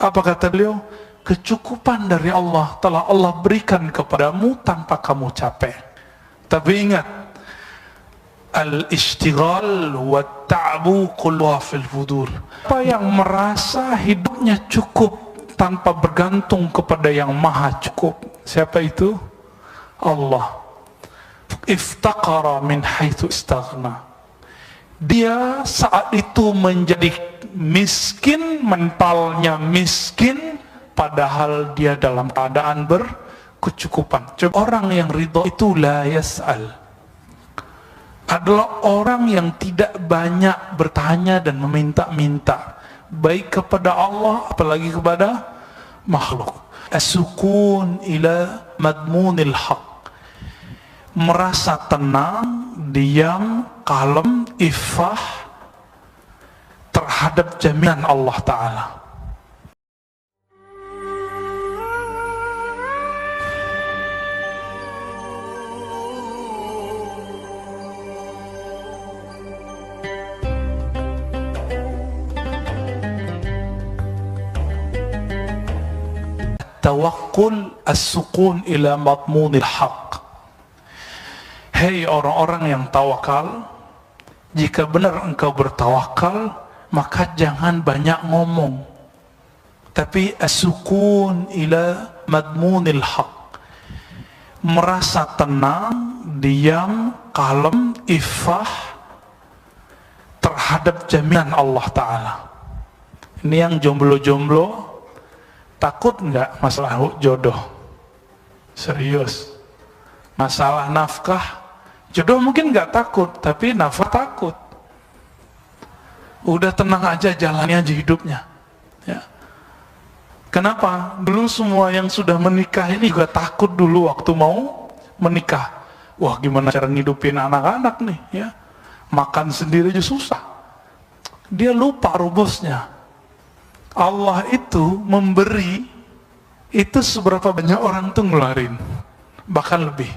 Apa kata beliau? Kecukupan dari Allah telah Allah berikan kepadamu tanpa kamu capek. Tapi ingat, al-ishtighal wa ta'bu kulluha fil fudur. Apa yang merasa hidupnya cukup tanpa bergantung kepada yang maha cukup, siapa itu? Allah. Iftaqara min haitsu istaghna. Dia saat itu menjadi miskin, mentalnya miskin, padahal dia dalam keadaan berkecukupan. Coba orang yang ridho itu la yas'al, adalah orang yang tidak banyak bertanya dan meminta-minta, baik kepada Allah apalagi kepada makhluk. As-sukun ila madmunil haq, merasa tenang, diam, kalem, ifah terhadap jaminan Allah Ta'ala. Tawakkul as-sukun ila madmunil haq. Hei orang-orang yang tawakal, jika benar engkau bertawakal, maka jangan banyak ngomong, tapi as-sukun ila madmunil haq, merasa tenang, diam, kalem, ifah terhadap jaminan Allah Ta'ala. Ini yang jomblo-jomblo, takut nggak masalah jodoh? Serius. Masalah nafkah, jodoh mungkin nggak takut, tapi nafkah takut. Udah tenang aja, jalani aja hidupnya, ya. Kenapa? Dulu semua yang sudah menikah ini juga takut dulu waktu mau menikah. Wah, gimana cara ngidupin anak-anak nih, ya. Makan sendiri aja susah. Dia lupa rumusnya. Allah itu memberi, itu seberapa banyak orang tuh ngeluarin, bahkan lebih.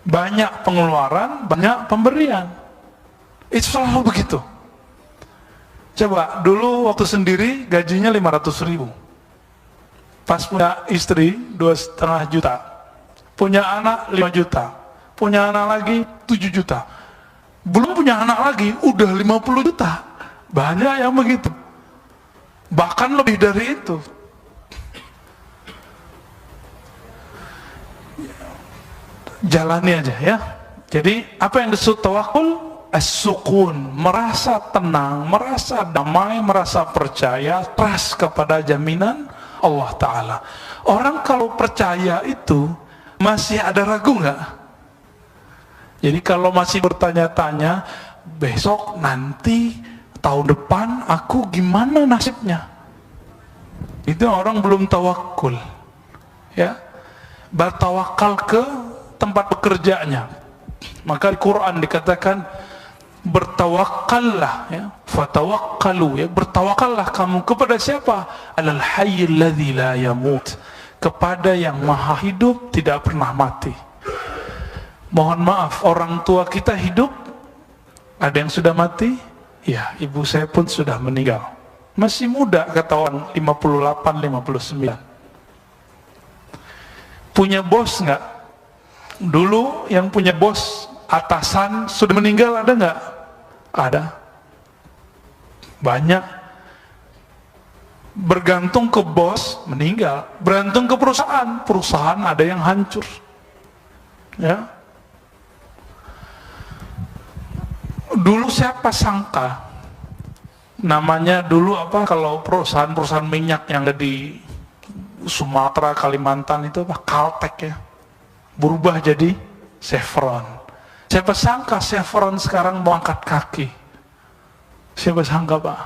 Banyak pengeluaran, banyak pemberian. Itu selalu begitu. Coba, dulu waktu sendiri gajinya 500.000. Pas punya istri 2,5 juta. Punya anak 5 juta. Punya anak lagi 7 juta. Belum punya anak lagi, udah 50 juta. Banyak yang begitu. Bahkan lebih dari itu. Jalani aja, ya. Jadi apa yang disebut tawakul? As-sukun, merasa tenang, merasa damai, merasa percaya, trust kepada jaminan Allah Ta'ala. Orang kalau percaya itu masih ada ragu nggak? Jadi kalau masih bertanya-tanya, besok, nanti, tahun depan aku gimana nasibnya, itu orang belum tawakul, ya. Bertawakal ke tempat bekerjanya. Maka di Quran dikatakan bertawakallah, ya, fatawakkalu, ya, bertawakallah kamu kepada siapa? Alal hayyil ladzi la yamut, kepada yang maha hidup tidak pernah mati. Mohon maaf, orang tua kita hidup, ada yang sudah mati. Ya, ibu saya pun sudah meninggal. Masih muda, kata orang, 58, 59. Punya bos nggak? Dulu yang punya bos, atasan, sudah meninggal, ada nggak? Ada. Banyak. Bergantung ke bos, meninggal. Bergantung ke perusahaan, perusahaan ada yang hancur, ya. Dulu siapa sangka, namanya dulu apa, kalau perusahaan-perusahaan minyak yang ada di Sumatera, Kalimantan itu apa, Caltek, ya, berubah jadi Chevron. Siapa sangka Chevron sekarang mau angkat kaki? Siapa sangka, Pak?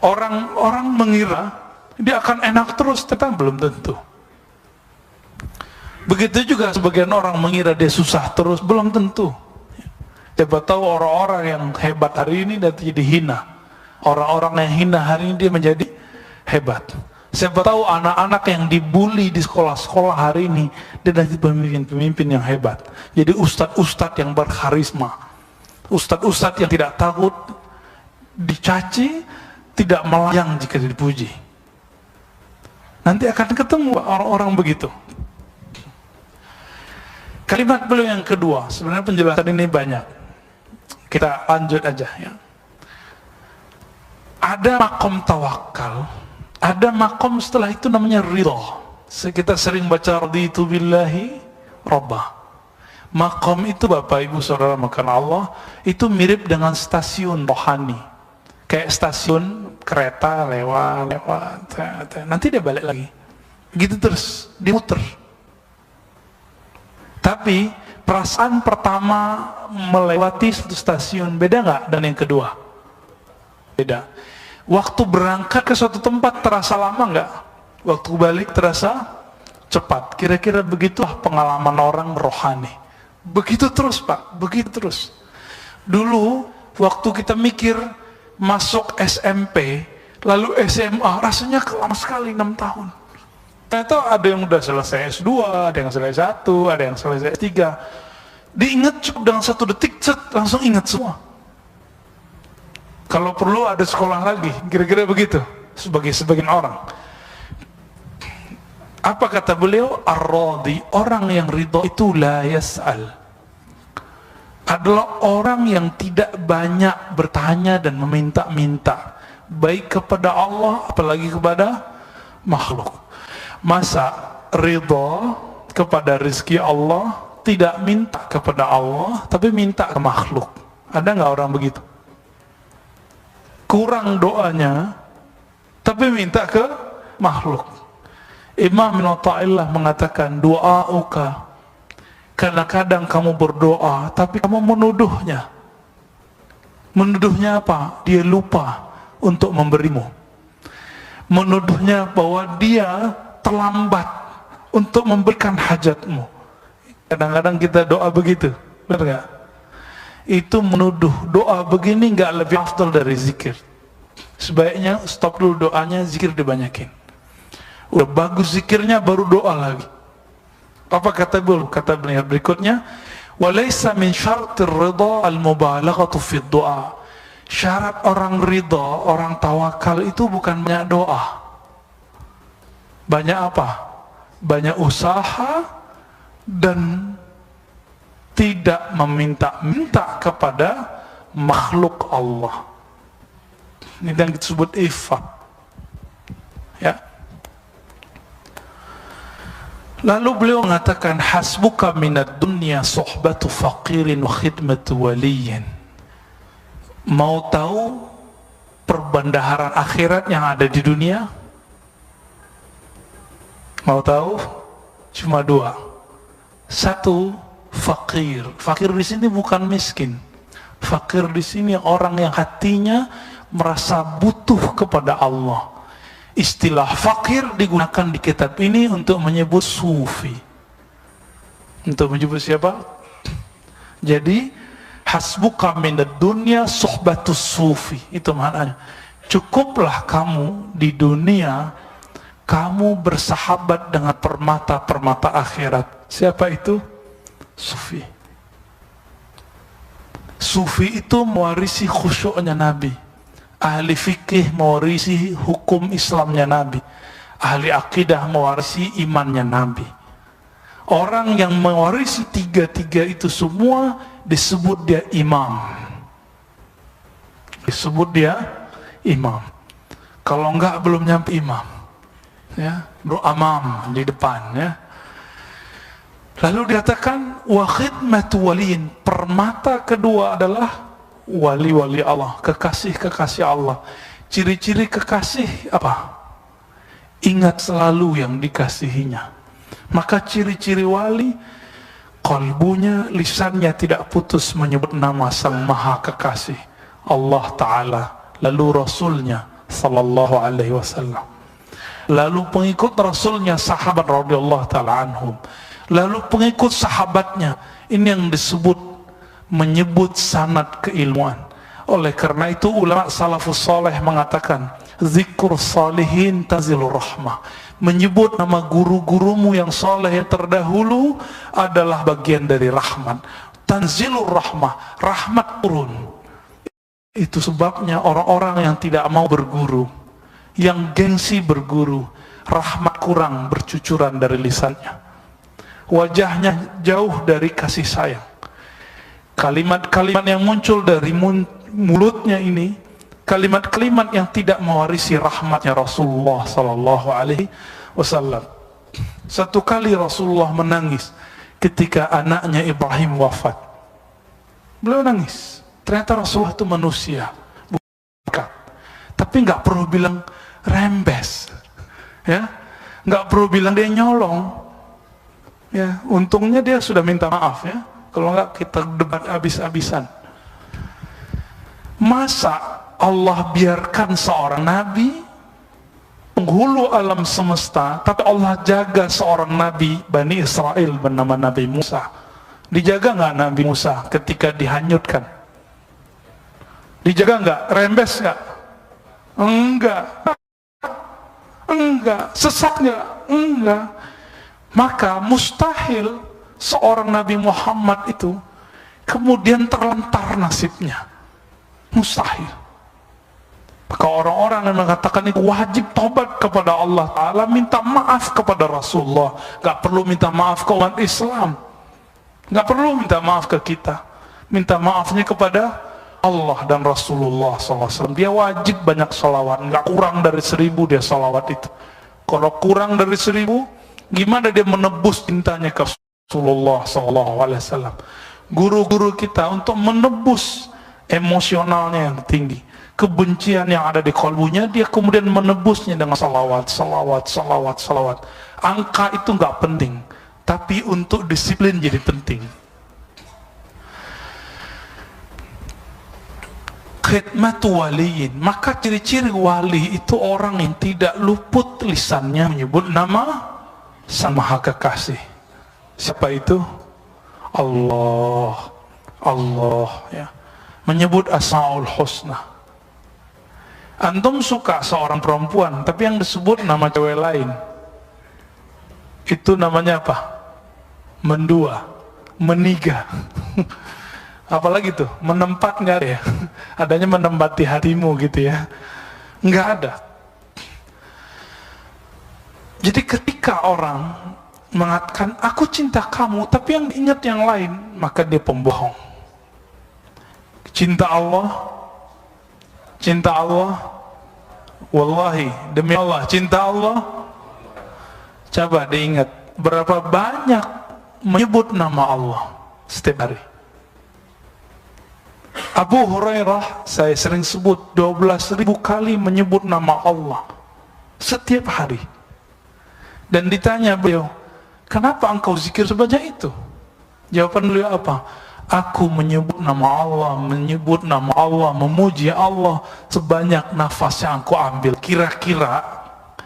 Orang mengira dia akan enak terus, tapi belum tentu. Begitu juga sebagian orang mengira dia susah terus, belum tentu. Coba tahu orang-orang yang hebat hari ini dan jadi hina. Orang-orang yang hina hari ini dia menjadi hebat. Siapa tahu anak-anak yang dibully di sekolah-sekolah hari ini dia jadi pemimpin-pemimpin yang hebat. Jadi ustadz-ustadz yang berkarisma, ustadz-ustadz yang tidak takut dicaci, tidak melayang jika dipuji. Nanti akan ketemu orang-orang begitu. Kalimat beliau yang kedua, sebenarnya penjelasan ini banyak. Kita lanjut aja ya. Ada makom tawakal, ada makom setelah itu namanya ridha. Kita sering baca raditu billahi rabbah. Makom itu Bapak Ibu Saudara makan Allah, itu mirip dengan stasiun rohani. Kayak stasiun kereta lewat, nanti dia balik lagi. Gitu terus, dimuter. Tapi perasaan pertama melewati satu stasiun beda nggak dan yang kedua? Beda. Waktu berangkat ke suatu tempat terasa lama nggak? Waktu balik terasa cepat. Kira-kira begitulah pengalaman orang rohani. Begitu terus Pak, begitu terus. Dulu waktu kita mikir masuk SMP, lalu SMA, rasanya lama sekali 6 tahun. Ternyata ada yang udah selesai S2, ada yang selesai 1, ada yang selesai S3. Diingat cukup dengan 1 detik, langsung ingat semua. Kalau perlu ada sekolah lagi, kira-kira begitu, sebagai sebagian orang. Apa kata beliau? Ar-radhi, orang yang ridho itu la yas'al, adalah orang yang tidak banyak bertanya dan meminta-minta, baik kepada Allah apalagi kepada makhluk. Masa ridho kepada rezeki Allah, tidak minta kepada Allah tapi minta ke makhluk? Ada nggak orang begitu? Kurang doanya tapi minta ke makhluk. Imam Ibn Athaillah mengatakan, doa'uka, kadang-kadang kamu berdoa tapi kamu menuduhnya. Menuduhnya apa? Dia lupa untuk memberimu. Menuduhnya bahwa dia terlambat untuk memberikan hajatmu. Kadang-kadang kita doa begitu, benar gak? Itu menuduh. Doa begini gak lebih afdal dari zikir. Sebaiknya stop dulu doanya, zikir dibanyakin. Udah bagus zikirnya baru doa lagi. Apa kata beliau? Kata beliau berikutnya, walaysa min syartir ridha al-mubalaghatu fi du'a. Syarat orang ridha, orang tawakal itu bukan banyak doa. Banyak apa? Banyak usaha dan tidak meminta-minta kepada makhluk Allah. Ini yang disebut iffah. Ya. Lalu beliau mengatakan, hasbuka minad dunya suhbatu faqirin wa khidmatu waliyin. Mau tahu perbendaharaan akhirat yang ada di dunia? Mau tahu? Cuma 2. 1, fakir. Fakir di sini bukan miskin. Fakir di sini orang yang hatinya merasa butuh kepada Allah. Istilah fakir digunakan di kitab ini untuk menyebut sufi. Untuk menyebut siapa? Jadi hasbuka minad dunya suhbatus sufi. Itu maknanya. Cukuplah kamu di dunia, kamu bersahabat dengan permata-permata akhirat. Siapa itu? Sufi. Sufi itu mewarisi khusyuknya Nabi. Ahli fikih mewarisi hukum Islamnya Nabi. Ahli akidah mewarisi imannya Nabi. Orang yang mewarisi 3-3 itu semua disebut dia imam. Disebut dia imam. Kalau enggak belum nyampe imam. Ya, bro amam di depan ya. Lalu dikatakan wa khidmatu waliyin, permata kedua adalah wali-wali Allah, kekasih-kekasih Allah. Ciri-ciri kekasih apa? Ingat selalu yang dikasihinya. Maka ciri-ciri wali, kalbunya, lisannya tidak putus menyebut nama Sang Maha Kekasih, Allah Ta'ala, lalu Rasulnya Sallallahu Alaihi Wasallam, lalu pengikut Rasulnya sahabat radhiyallahu ta'ala anhum, lalu pengikut sahabatnya. Ini yang disebut menyebut sanad keilmuan. Oleh karena itu ulama salafus saleh mengatakan, zikrul salihin tazilur rahmah. Menyebut nama guru-gurumu yang saleh yang terdahulu adalah bagian dari rahmat. Tanzilur rahmah, rahmat turun. Itu sebabnya orang-orang yang tidak mau berguru, yang gengsi berguru, rahmat kurang bercucuran dari lisannya, wajahnya jauh dari kasih sayang. Kalimat-kalimat yang muncul dari mulutnya ini, kalimat-kalimat yang tidak mewarisi rahmatnya Rasulullah Sallallahu Alaihi Wasallam. Satu kali Rasulullah menangis ketika anaknya Ibrahim wafat. Beliau nangis. Ternyata Rasulullah itu manusia, bukan. Tapi nggak perlu bilang rembes, ya, nggak perlu bilang dia nyolong. Ya, untungnya dia sudah minta maaf, ya. Kalau nggak kita debat habis-habisan. Masa Allah biarkan seorang nabi, penghulu alam semesta, tapi Allah jaga seorang nabi Bani Israel bernama Nabi Musa. Dijaga nggak Nabi Musa ketika dihanyutkan? Dijaga nggak? Rembes nggak? Enggak. Sesat nggak? Enggak. Maka mustahil seorang Nabi Muhammad itu kemudian terlantar nasibnya. Mustahil. Maka orang-orang yang mengatakan itu wajib tobat kepada Allah Ta'ala, minta maaf kepada Rasulullah. Gak perlu minta maaf ke umat Islam, gak perlu minta maaf ke kita. Minta maafnya kepada Allah dan Rasulullah SAW. Dia wajib banyak salawat, gak kurang dari 1000 dia salawat itu. Kalau kurang dari 1000, gimana dia menebus cintanya ke Rasulullah SAW? Guru-guru kita untuk menebus emosionalnya yang tinggi, kebencian yang ada di kalbunya, dia kemudian menebusnya dengan salawat. Angka itu nggak penting, tapi untuk disiplin jadi penting. Khidmatu waliyin, maka ciri-ciri wali itu orang yang tidak luput lisannya menyebut nama Sang Maha Kekasih. Siapa itu? Allah, ya. Menyebut Asmaul Husna. Antum suka seorang perempuan, tapi yang disebut nama cewek lain, itu namanya apa? Mendua, meniga. Apalagi tuh, menempat nggak ada ya? Adanya menempati hatimu gitu ya? Nggak ada. Jadi ketika orang mengatakan aku cinta kamu, tapi yang ingat yang lain, maka dia pembohong. Cinta Allah, wallahi, demi Allah, cinta Allah. Coba diingat, berapa banyak menyebut nama Allah setiap hari. Abu Hurairah, saya sering sebut, 12.000 kali menyebut nama Allah setiap hari. Dan ditanya beliau, kenapa engkau zikir sebanyak itu? Jawaban beliau apa? Aku menyebut nama Allah, memuji Allah sebanyak nafas yang aku ambil. Kira-kira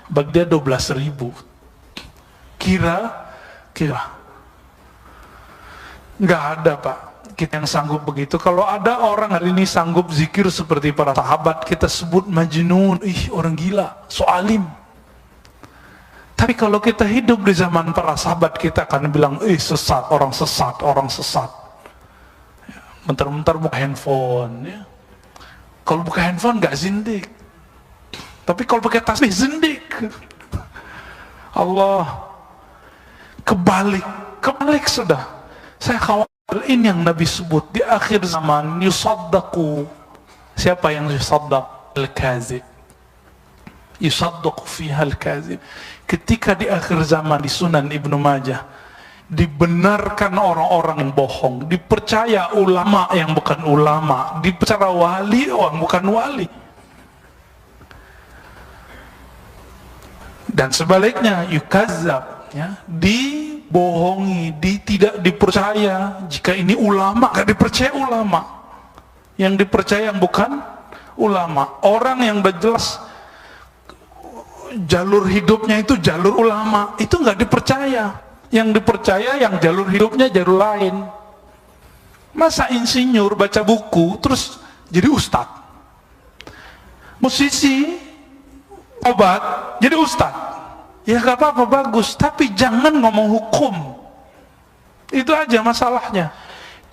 bagi dia 12.000. Kira-kira. Nggak ada, Pak, kita yang sanggup begitu. Kalau ada orang hari ini sanggup zikir seperti para sahabat, kita sebut majnun, orang gila, so alim. Tapi kalau kita hidup di zaman para sahabat, kita akan bilang, sesat, orang sesat. Bentar-bentar buka handphone, ya. Kalau buka handphone nggak zindik, tapi kalau pakai tasbih zindik. Allah, kebalik sudah. Saya khawatir ini yang Nabi sebut di akhir zaman, yusaddaqu. Siapa yang yusaddaq? Al-kazib. Yusaddaqu fiha al-kazib. Ketika di akhir zaman di Sunan Ibnu Majah, dibenarkan orang-orang yang bohong, dipercaya ulama yang bukan ulama, dipercaya wali orang bukan wali, dan sebaliknya yukazzab, ya, dibohongi, tidak dipercaya. Jika ini ulama, gak dipercaya ulama, yang dipercaya yang bukan ulama. Orang yang berjelas jalur hidupnya itu jalur ulama, itu gak dipercaya. Yang dipercaya yang jalur hidupnya jalur lain. Masa insinyur baca buku terus jadi ustad? Musisi obat jadi ustad? Ya gak apa-apa, bagus, tapi jangan ngomong hukum. Itu aja masalahnya.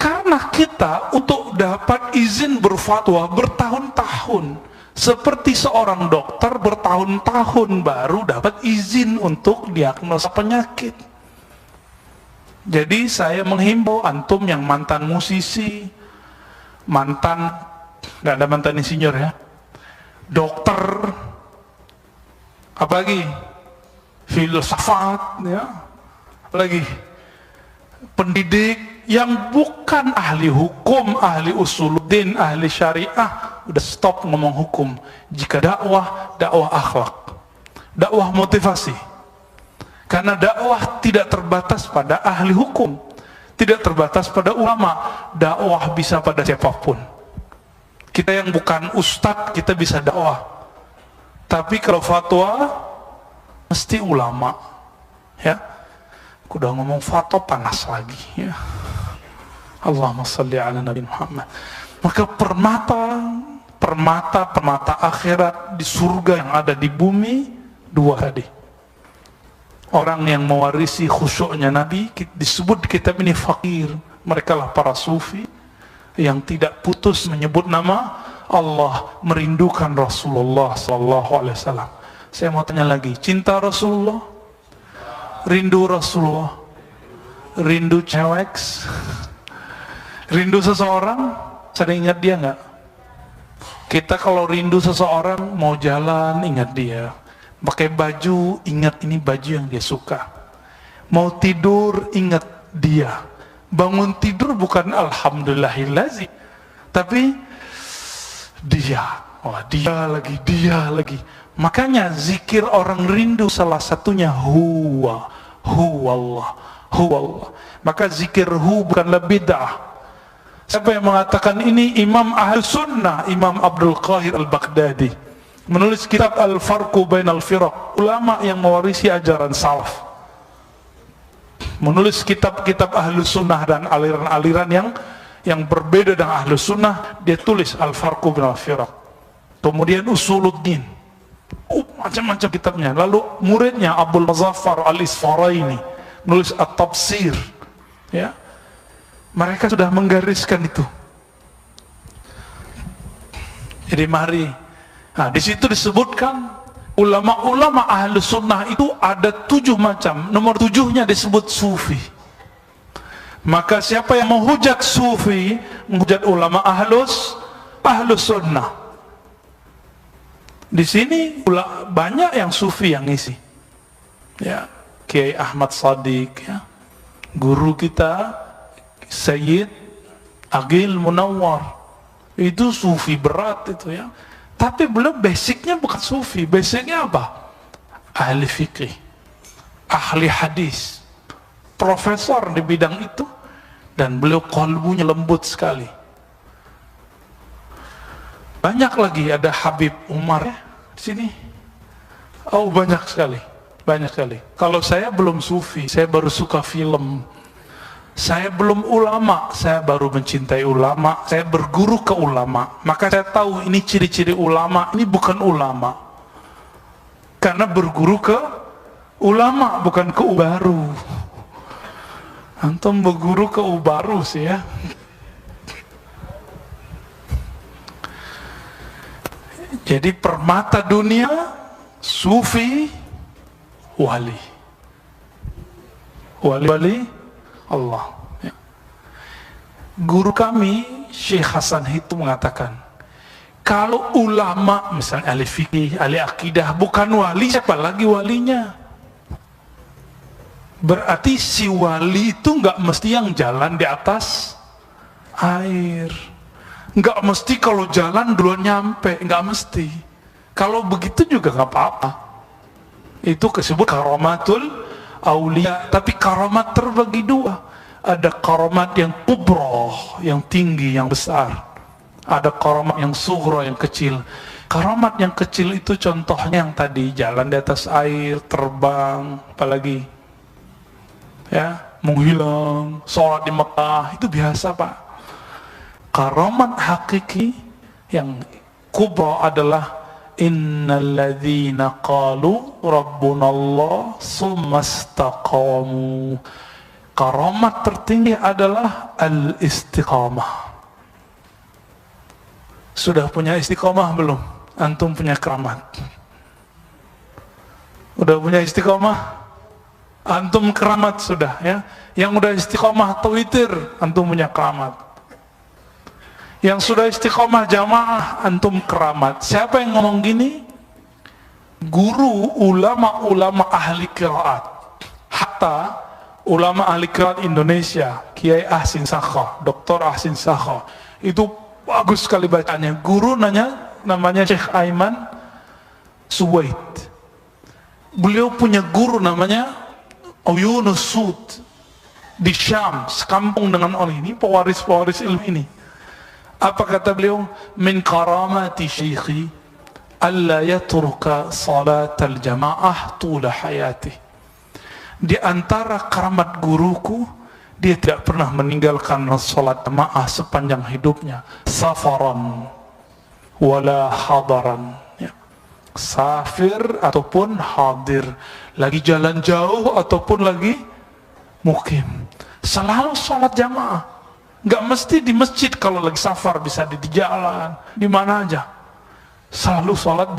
Karena kita untuk dapat izin berfatwa bertahun-tahun, seperti seorang dokter bertahun-tahun baru dapat izin untuk diagnosa penyakit. Jadi saya menghimbau antum yang mantan musisi, nggak ada mantan insinyur ya, dokter, apalagi filsafat ya, apalagi pendidik yang bukan ahli hukum, ahli usuluddin, ahli syariah, udah stop ngomong hukum. Jika dakwah akhlak, dakwah motivasi. Karena dakwah tidak terbatas pada ahli hukum, tidak terbatas pada ulama. Dakwah bisa pada siapapun. Kita yang bukan ustadz, kita bisa dakwah. Tapi kalau fatwa, mesti ulama. Ya, aku udah ngomong fatwa panas lagi. Ya. Allahumma salli ala Nabi Muhammad. Maka permata akhirat di surga yang ada di bumi, dua tadi. Orang yang mewarisi khusyuknya Nabi disebut di kitab ini fakir. Mereka lah para sufi yang tidak putus menyebut nama Allah, merindukan Rasulullah sallallahu alaihi wasallam. Saya mau tanya lagi, cinta Rasulullah, rindu Rasulullah, rindu cewek, rindu seseorang, sering ingat dia nggak? Kita kalau rindu seseorang, mau jalan ingat dia, pakai baju ingat ini baju yang dia suka, mau tidur ingat dia, bangun tidur bukan alhamdulillahillazi, tapi dia, dia lagi. Makanya zikir orang rindu salah satunya huwa Allah. Maka zikir bukanlah bid'ah. Siapa yang mengatakan ini? Imam Ahlus Sunnah, Imam Abdul Qahir Al-Baghdadi, menulis kitab Al-Farqu Bainal Firaq, ulama yang mewarisi ajaran salaf, menulis kitab-kitab Ahlus Sunnah dan aliran-aliran yang berbeda dengan Ahlus Sunnah. Dia tulis Al-Farqu Bainal Firaq, kemudian Usuluddin, macam-macam kitabnya. Lalu muridnya Abdul Muzaffar Al-Isfaraini menulis At-Tafsir, ya. Mereka sudah menggariskan itu. Jadi mari, nah di situ disebutkan ulama-ulama Ahlus Sunnah itu ada 7 macam. Nomor 7-nya disebut sufi. Maka siapa yang menghujat sufi, menghujat ulama Ahlus Sunnah. Di sini banyak yang sufi yang ngisi. Ya, Kiai Ahmad Shadiq, ya, guru kita Sayyid Aqil Munawwar, itu sufi berat itu ya. Tapi belum, basicnya bukan sufi, basicnya apa? Ahli fikih, ahli hadis, profesor di bidang itu, dan beliau qalbunya lembut sekali. Banyak lagi, ada Habib Umar ya di sini. Oh, banyak sekali. Kalau saya belum sufi, saya baru suka film. Saya belum ulama, saya baru mencintai ulama, saya berguru ke ulama. Maka saya tahu ini ciri-ciri ulama, ini bukan ulama. Karena berguru ke ulama, bukan ke ubaru. Antum berguru ke ubaru sih ya. Jadi permata dunia, sufi, wali Allah. Ya. Guru kami Syekh Hasan itu mengatakan, kalau ulama misalnya ahli fikih, ahli akidah bukan wali, siapa lagi walinya? Berarti si wali itu nggak mesti yang jalan di atas air, nggak mesti kalau jalan duluan nyampe, nggak mesti. Kalau begitu juga nggak apa-apa. Itu disebut karamatul aulia. Tapi karamat terbagi 2. Ada karamat yang kubra, yang tinggi, yang besar. Ada karamat yang sughra, yang kecil. Karamat yang kecil itu contohnya yang tadi, jalan di atas air, terbang, apalagi ya, menghilang, sholat di Mekah, itu biasa Pak. Karamat hakiki yang kubra adalah innalladzina qalu rabbunallah summa istaqamu. Karamat tertinggi adalah al-istiqamah. Sudah punya istiqamah belum? Antum punya keramat. Udah punya istiqamah? Antum keramat sudah ya. Yang udah istiqamah tawitir, antum punya keramat. Yang sudah istiqamah jamaah, antum keramat. Siapa yang ngomong gini? Guru ulama-ulama ahli qiraat. Hatta ulama ahli qiraat Indonesia, Kiai Ahsin Sakho, Dr. Ahsin Sakho, itu bagus sekali bacanya. Guru namanya Syekh Aiman Suwaid. Beliau punya guru namanya Yunus Sud di Syam, sekampung dengan orang ini, pewaris-pewaris ilmu ini. Apa kata beliau? Min karamati syekhi alla yatruka salat al-jamaah tula hayati. Di antara keramat guruku, dia tidak pernah meninggalkan salat jamaah sepanjang hidupnya, safaran wala hadaran, ya. Safir ataupun hadir, lagi jalan jauh ataupun lagi mukim, selalu salat jamaah. Nggak mesti di masjid, kalau lagi safar bisa di jalan, di mana aja selalu sholat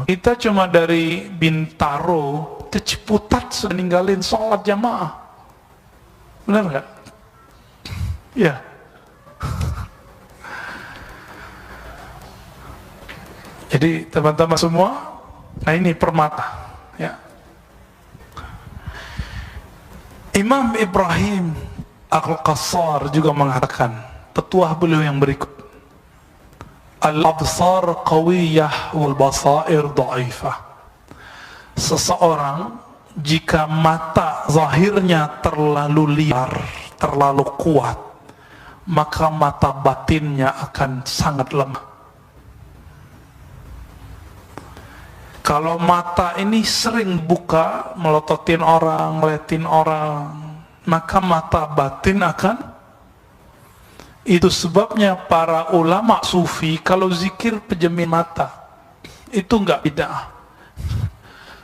kita cuma dari Bintaro ke Ciputat sudah ninggalin sholat jamaah. Benar nggak? Ya. Jadi teman-teman semua, nah ini permata ya. Imam Ibrahim Al-Qassar juga mengatakan, petuah beliau yang berikut, al-absar qawiyah wal basair dha'ifah. Seseorang jika mata zahirnya terlalu liar, terlalu kuat, maka mata batinnya akan sangat lemah. Kalau mata ini sering buka, melototin orang, ngeliatin orang, maka mata batin akan. Itu sebabnya para ulama sufi kalau zikir pejamin mata, itu enggak bid'ah.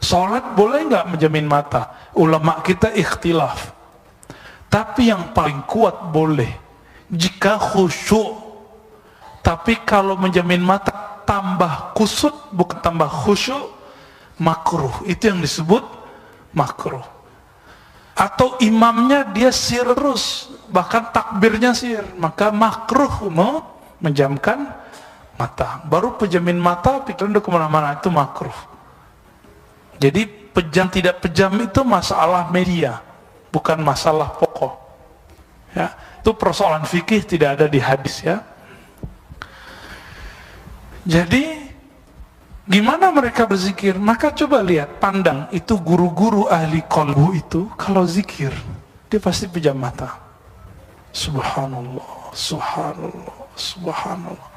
Salat boleh enggak menjamin mata? Ulama kita ikhtilaf. Tapi yang paling kuat boleh jika khusyuk. Tapi kalau menjamin mata tambah kusut, bukan tambah khusyuk, makruh. Itu yang disebut makruh. Atau imamnya dia sir terus, bahkan takbirnya sir, maka makruh menjamkan mata. Baru pejamin mata pikiran udah kemana-mana, itu makruh. Jadi pejam tidak pejam itu masalah media, bukan masalah pokok ya. Itu persoalan fikih, tidak ada di hadis ya. Jadi gimana mereka berzikir? Maka coba lihat, pandang itu guru-guru ahli qalbu itu, kalau zikir dia pasti pejam mata. Subhanallah, subhanallah, subhanallah.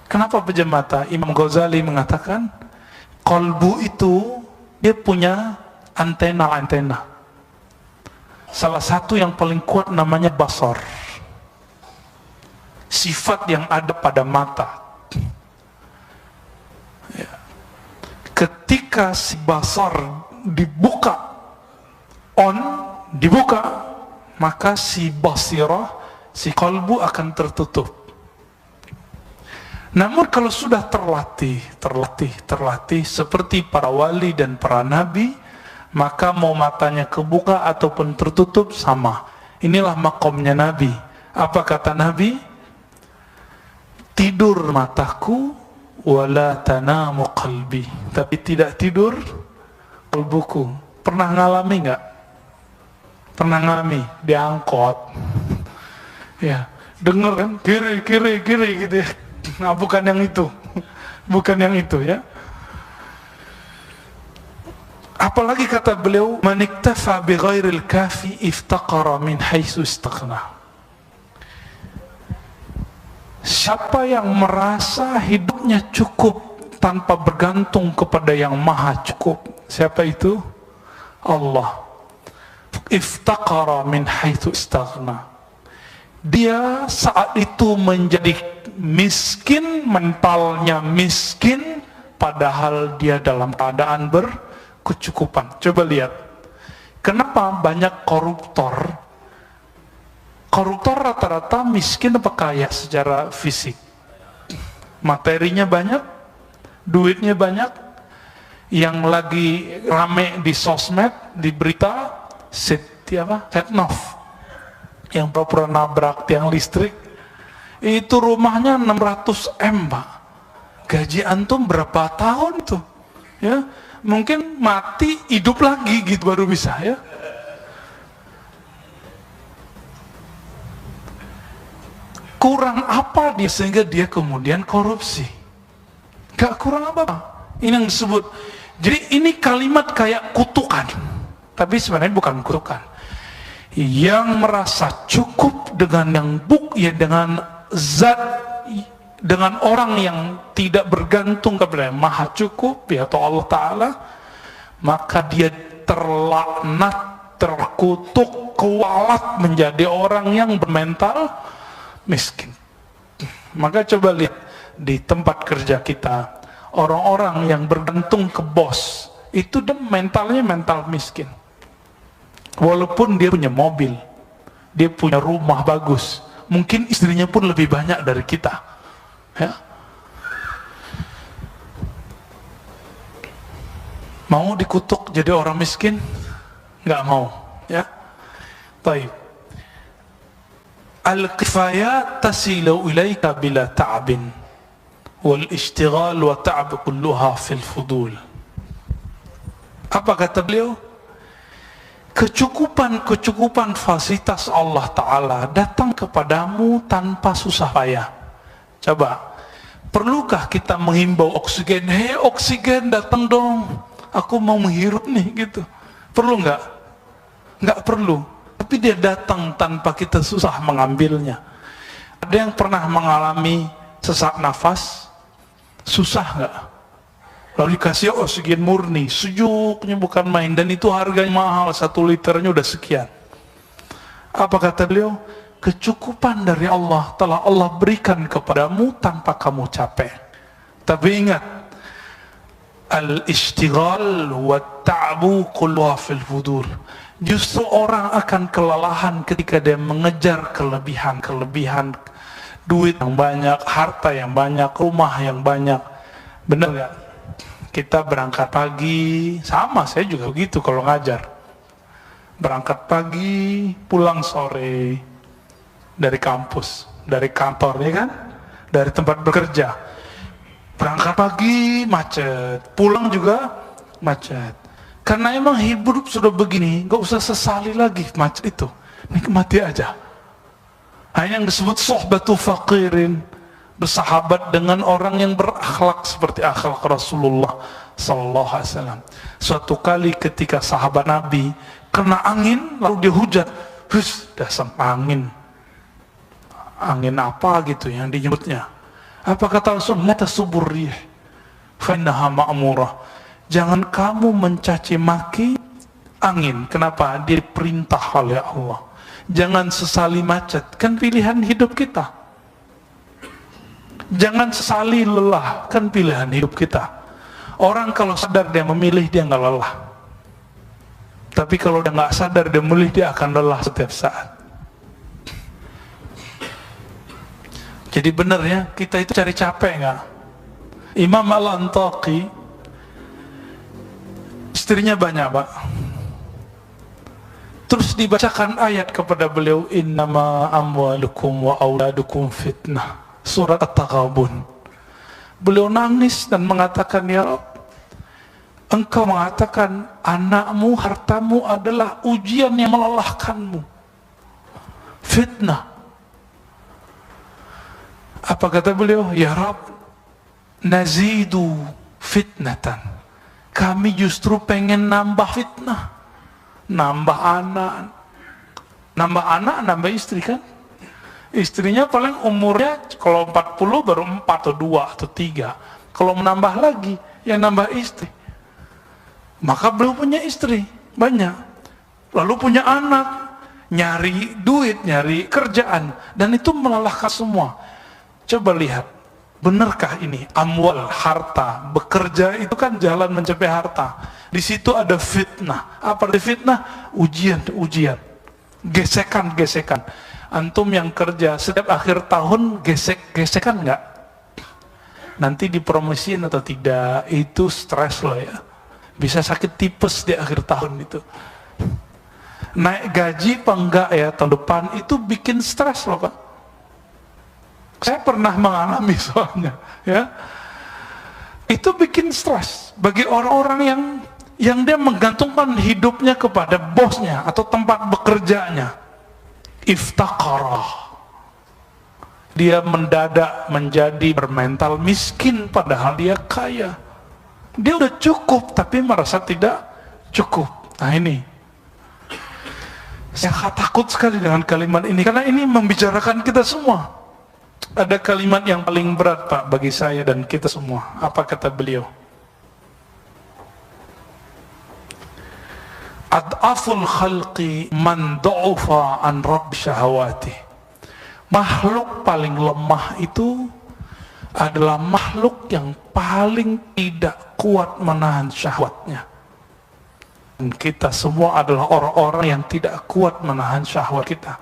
Kenapa pejam mata? Imam Ghazali mengatakan qalbu itu dia punya antena-antena. Salah satu yang paling kuat namanya basar, sifat yang ada pada mata. Ketika si basar dibuka, maka si basirah, si kalbu akan tertutup. Namun kalau sudah terlatih seperti para wali dan para nabi, maka mau matanya kebuka ataupun tertutup sama. Inilah makomnya nabi. Apa kata nabi? Tidur mataku wala tanamu qalbi, tapi tidak tidur kalbuku. Pernah ngalami nggak? Pernah ngalami diangkot ya, denger kan kiri gitu ya. Nah, bukan yang itu ya. Apalagi kata beliau, man iktafa bi ghairil kafi iftaqara min haitsu istaghna. Siapa yang merasa hidupnya cukup tanpa bergantung kepada yang maha cukup, siapa itu? Allah. Iftaqara min haitsu istaghna. Dia saat itu menjadi miskin, mentalnya miskin, padahal dia dalam keadaan berkecukupan. Coba lihat, Kenapa banyak koruptor? Koruptor rata-rata miskin apa kaya secara fisik? Materinya banyak, duitnya banyak. Yang lagi rame di sosmed, di berita, Setnov yang pura-pura nabrak tiang listrik, itu rumahnya 600 M, Pak. Gaji antum berapa tahun tuh? Ya, mungkin mati hidup lagi gitu baru bisa, ya. Kurang apa dia sehingga dia kemudian korupsi? Gak kurang apa? Ini yang disebut. Jadi ini kalimat kayak kutukan, tapi sebenarnya bukan kutukan. Yang merasa cukup dengan yang dengan zat, dengan orang yang tidak bergantung kepada yang maha cukup, yaitu Allah Ta'ala, maka dia terlaknat, terkutuk, kualat menjadi orang yang bermental miskin. Maka coba lihat di tempat kerja kita, orang-orang yang bergantung ke bos, itu mentalnya mental miskin. Walaupun dia punya mobil, dia punya rumah bagus, mungkin istrinya pun lebih banyak dari kita, ya. Mau dikutuk jadi orang miskin? Nggak mau, ya. Baik. Al-kifayat tasilu ilaika bila ta'bin wal ishtighal wa ta'b kulluha fil fudul. Apa kata beliau? Kecukupan fasilitas Allah Ta'ala datang kepadamu tanpa susah payah. Coba, perlukah kita menghimbau oksigen? Hei oksigen, datang dong, aku mau menghirup nih, gitu. Perlu nggak? Nggak perlu. Tapi dia datang tanpa kita susah mengambilnya. Ada yang pernah mengalami sesak nafas? Susah nggak? Lalu dikasih oksigen murni, sejuknya bukan main, dan itu harganya mahal, 1 liternya udah sekian. Apa kata beliau? Kecukupan dari Allah telah Allah berikan kepadamu tanpa kamu capek. Tapi ingat, al-ishtighal wa ta'bu kulluha fil fudur. Justru orang akan kelelahan ketika dia mengejar kelebihan, duit yang banyak, harta yang banyak, rumah yang banyak. Benar nggak? Kita berangkat pagi, sama saya juga begitu kalau ngajar. Berangkat pagi, pulang sore dari kampus, dari kantor, ya kan? Dari tempat bekerja. Berangkat pagi macet, pulang juga macet. Karena emang hidup sudah begini, gak usah sesali lagi macet itu, nikmati aja. Yang disebut sohbatu faqirin, bersahabat dengan orang yang berakhlak seperti akhlak Rasulullah Sallallahu Alaihi Wasallam. Suatu kali ketika sahabat Nabi kena angin, lalu dia hujan, dasar angin apa gitu yang dijemputnya. Apa kata Rasulullah? Tasubur rih fa innaha ma'murah. Jangan kamu mencaci maki angin. Kenapa? Dia perintah oleh Allah. Jangan sesali macet, kan pilihan hidup kita. Jangan sesali lelah, kan pilihan hidup kita. Orang kalau sadar dia memilih, dia nggak lelah. Tapi kalau dia nggak sadar dia memilih, dia akan lelah setiap saat. Jadi benar ya, kita itu cari capek nggak? Imam Al-Antaqi, istrinya banyak, Pak. Terus dibacakan ayat kepada beliau, innama amwalukum wa auladukum fitnah, surat At-Taghabun. Beliau nangis dan mengatakan, ya Rabb, engkau mengatakan anakmu, hartamu adalah ujian yang melelahkanmu, fitnah. Apa kata beliau? Ya Rabb, nazidu fitnatan, kami justru pengen nambah fitnah, nambah anak, nambah istri kan. Istrinya paling umurnya kalau 40 baru 4 atau 2 atau 3. Kalau menambah lagi, yang nambah istri. Maka beliau punya istri banyak, lalu punya anak, nyari duit, nyari kerjaan, dan itu melelahkan semua. Coba lihat, benarkah ini amwal, harta, bekerja itu kan jalan mencapai harta. Di situ ada fitnah. Apa di fitnah? Ujian. Gesekan. Antum yang kerja setiap akhir tahun gesekan nggak? Nanti dipromosiin atau tidak, itu stres loh ya. Bisa sakit tipes di akhir tahun itu. Naik gaji apa enggak ya tahun depan, itu bikin stres loh Pak. Saya pernah mengalami soalnya ya. Itu bikin stres bagi orang-orang yang dia menggantungkan hidupnya kepada bosnya atau tempat bekerjanya. Iftaqarah. Dia mendadak menjadi bermental miskin padahal dia kaya. Dia udah cukup tapi merasa tidak cukup. Nah ini, saya takut sekali dengan kalimat ini karena ini membicarakan kita semua. Ada kalimat yang paling berat Pak bagi saya dan kita semua. Apa kata beliau? Ad'aful khalqi man du'ufa an rabb syahawati. Makhluk paling lemah itu adalah makhluk yang paling tidak kuat menahan syahwatnya. Dan kita semua adalah orang-orang yang tidak kuat menahan syahwat kita.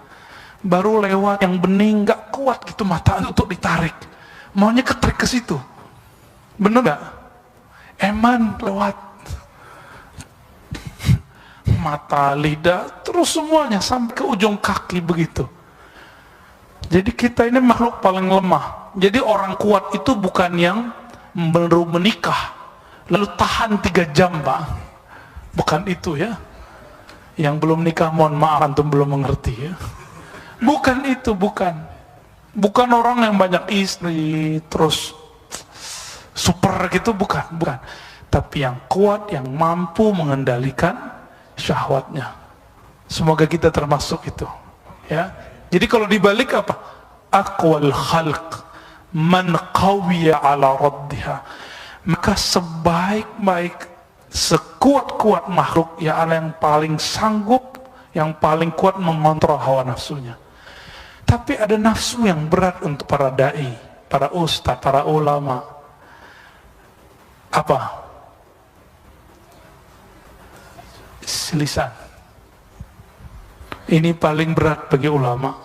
Baru lewat yang bening gak kuat gitu mata untuk ditarik. Maunya ketrik ke situ. Bener gak? Eman lewat mata, lidah, terus semuanya sampai ke ujung kaki begitu. Jadi kita ini makhluk paling lemah. Jadi orang kuat itu bukan yang baru menikah lalu tahan 3 jam Pak. Bukan itu ya. Yang belum nikah mohon maaf antum belum mengerti ya. Bukan itu, bukan. Bukan orang yang banyak istri terus super gitu, bukan. Tapi yang kuat, yang mampu mengendalikan syahwatnya. Semoga kita termasuk itu ya. Jadi kalau dibalik apa? Aqwal khalq man qawiya ala raddiha. Maka sebaik-baik, sekuat-kuat makhluk ya Allah yang paling sanggup, yang paling kuat mengontrol hawa nafsunya. Tapi ada nafsu yang berat untuk para dai, para ustaz, para ulama. Apa? Lisan. Ini paling berat bagi ulama.